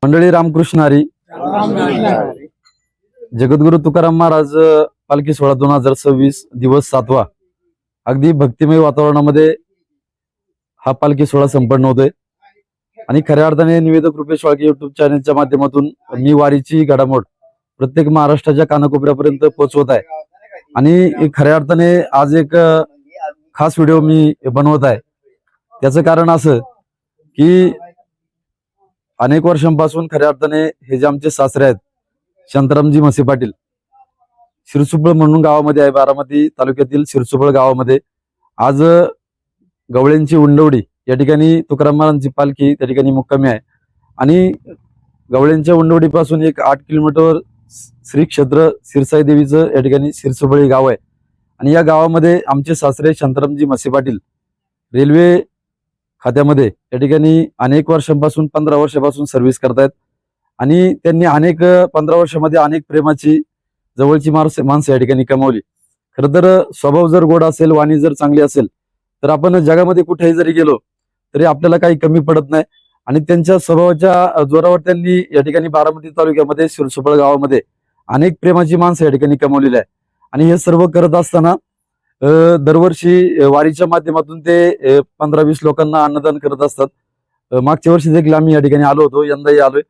मंडळी रामकृष्ण हरी. जगद्गुरु तुकाराम महाराज पालखी सोहळा 2026 दिवस 7वा. अगदी भक्तिमय वातावरणामध्ये हा पालखी सोहळा संपन्न होतोय आणि खऱ्या अर्थाने निवेदक रुपेश वाळके युट्यूब चॅनलच्या माध्यमातून मी वारीची घडामोड प्रत्येक महाराष्ट्राच्या कानाकोपऱ्यापर्यंत पोहोचवत आहे. आणि खऱ्या अर्थाने आज एक खास व्हिडिओ मी बनवत आहे. त्याचं कारण असं की अनेक वर्षांपासून खऱ्या अर्थाने हे जे आमचे सासरे आहेत शांतारामजी म्हसे पाटील, शिरसुपळ म्हणून गावामध्ये आहे, बारामती तालुक्यातील शिरसुपळ गावामध्ये आज गवळ्यांची उंडवडी या ठिकाणी तुकाराम महाराजांची पालखी त्या ठिकाणी मुक्कामी आहे. आणि गवळ्यांच्या उंडवडीपासून एक 8 किलोमीटर श्री क्षेत्र सिरसाई देवीचं या ठिकाणी शिरसुपळ गाव आहे. आणि या गावामध्ये आमचे सासरे शांतारामजी म्हसे पाटील रेल्वे खात्यामध्ये या ठिकाणी अनेक वर्षांपासून 15 वर्षापासून सर्व्हिस करतायत. आणि त्यांनी 15 वर्षामध्ये अनेक प्रेमाची जवळची माणसं या ठिकाणी कमावली. खरं तर स्वभाव जर गोड असेल, वाणी जर चांगली असेल तर आपण जगामध्ये कुठेही जरी गेलो तरी आपल्याला काही कमी पडत नाही. आणि त्यांच्या स्वभावाच्या जोरावर त्यांनी या ठिकाणी बारामती तालुक्यामध्ये शिरसुपळ गावामध्ये अनेक प्रेमाची माणसं या ठिकाणी कमावलेली आहे. आणि हे सर्व करत असताना दरवर्षी वारीच्या माध्यमातून ते 15-20 लोकांना अन्नदान करत असतात. मागच्या वर्षी देखील आम्ही या ठिकाणी आलो होतो, यंदाही आलोय.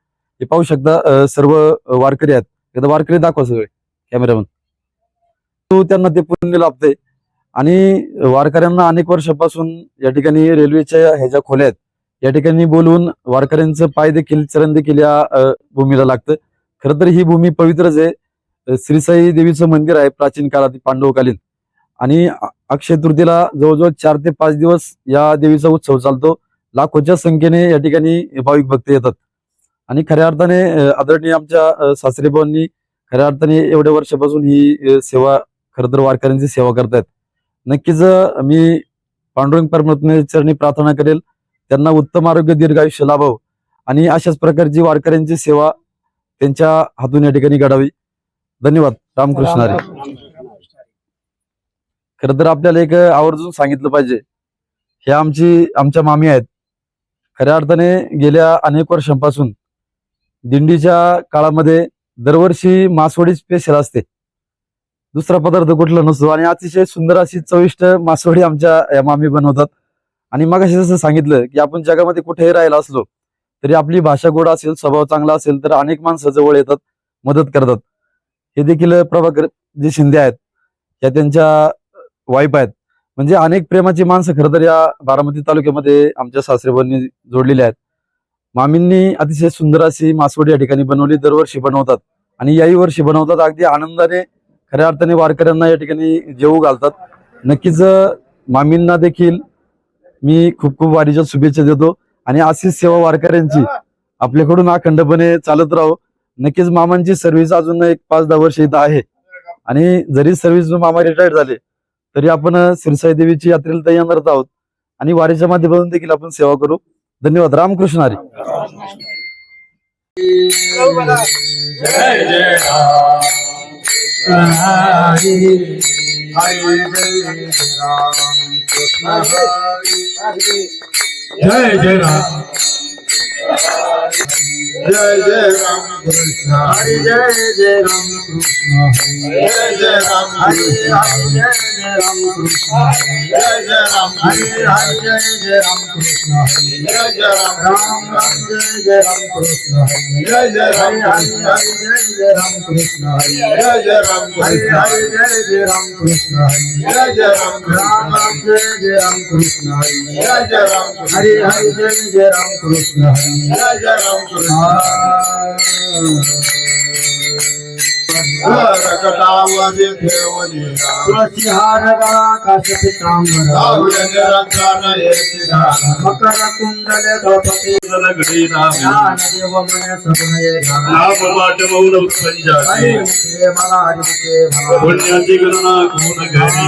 हे पाहू शकता सर्व वारकरी आहेत. एकदा वारकरी दाखवा सगळे कॅमेरामन. त्यांना ते पुण्य लाभते. आणि वारकऱ्यांना अनेक वर्षापासून या ठिकाणी रेल्वेच्या ह्याच्या खोल्या आहेत, या ठिकाणी बोलवून वारकऱ्यांचं पाय देखील चरण देखील या भूमीला लागतं. खरं तर ही भूमी पवित्रच आहे. श्रीसाई देवीचं मंदिर आहे प्राचीन काळात पांडवकालीन. आणि अक्षय तृतीयेला जवळजवळ 4 ते 5 दिवस या देवीचा उत्सव चालतो. लाखोच्या संख्येने या ठिकाणी भाविक भक्त येतात. आणि खऱ्या अर्थाने आदरणीय आमच्या सासरेबांनी खऱ्या अर्थाने एवढ्या वर्षापासून ही सेवा खरं तर वारकऱ्यांची सेवा करतायत. नक्कीच मी पांडुरंग परमात्म्याच्या चरणी प्रार्थना करेल त्यांना उत्तम आरोग्य दीर्घायुष्य लाभावं आणि अशाच प्रकारची वारकऱ्यांची सेवा त्यांच्या हातून या ठिकाणी घडावी. धन्यवाद. रामकृष्ण हरी. खरं तर आपल्याला एक आवर्जून सांगितलं पाहिजे, हे आमच्या मामी आहेत. खऱ्या अर्थाने गेल्या अनेक वर्षांपासून दिंडीच्या काळामध्ये दरवर्षी मासवडी स्पेशल असते, दुसरा पदार्थ कुठला नसतो. आणि अतिशय सुंदर अशी चविष्ट मासवडी आमच्या या मामी बनवतात. आणि मग जसं सांगितलं की आपण जगामध्ये कुठेही राहिला असलो तरी आपली भाषा गोड असेल, स्वभाव चांगला असेल तर अनेक माणसं जवळ येतात, मदत करतात. हे देखील प्रभाकर जे शिंदे आहेत या त्यांच्या वाईफ आहेत. म्हणजे अनेक प्रेमाची माणसं खरं तर या बारामती तालुक्यामध्ये आमच्या सासरेबांनी जोडलेली आहेत. मामींनी अतिशय सुंदर अशी मासवडी या ठिकाणी बनवली, दरवर्षी बनवतात आणि याही वर्षी बनवतात. अगदी आनंदाने खऱ्या अर्थाने वारकऱ्यांना या ठिकाणी जेवू घालतात. नक्कीच मामींना देखील मी खूप खूप वारीच्या शुभेच्छा देतो. आणि अशीच सेवा वारकऱ्यांची आपल्याकडून अखंडपणे चालत राहो. नक्कीच मामांची सर्व्हिस अजून एक 5-10 वर्ष इथं आहे. आणि जरी सर्व्हिस मामा रिटायर्ड झाले तरी आपण सिरसाई देवीची यात्रेला तर येणारच आहोत आणि वारीच्या माध्यमातून देखील आपण सेवा करू. धन्यवाद. रामकृष्ण हरी. जय जय राम हरी हरी जय जय राम जय जय राम कृष्ण हरी जय जय राम कृष्ण हरी जय जय राम हरी हरी जय राम कृष्ण जय जय राम हरी हरी जय जय राम कृष्ण हरी जय जय राम राम राम जय जय राम कृष्ण हरी जय जय राम हरी हरी जय जय राम कृष्ण हरी जय जय राम हरी हरी जय जय राम कृष्ण हरी जय जय राम राम राम जय जय राम कृष्ण हरी जय जय राम हरी हरी जय जय राम कृष्ण हरी जय जय राम कृष्ण रकटावधी ठेवलीला तुळशी हार गळा काश पितांबर निरंतर येती मकर कुंडले द्रौपदी लगडी ज्ञान देव मने सगुणे नाम वाट मौन पंजाबी मला हरी मला पुण्याची गणना कोण घरी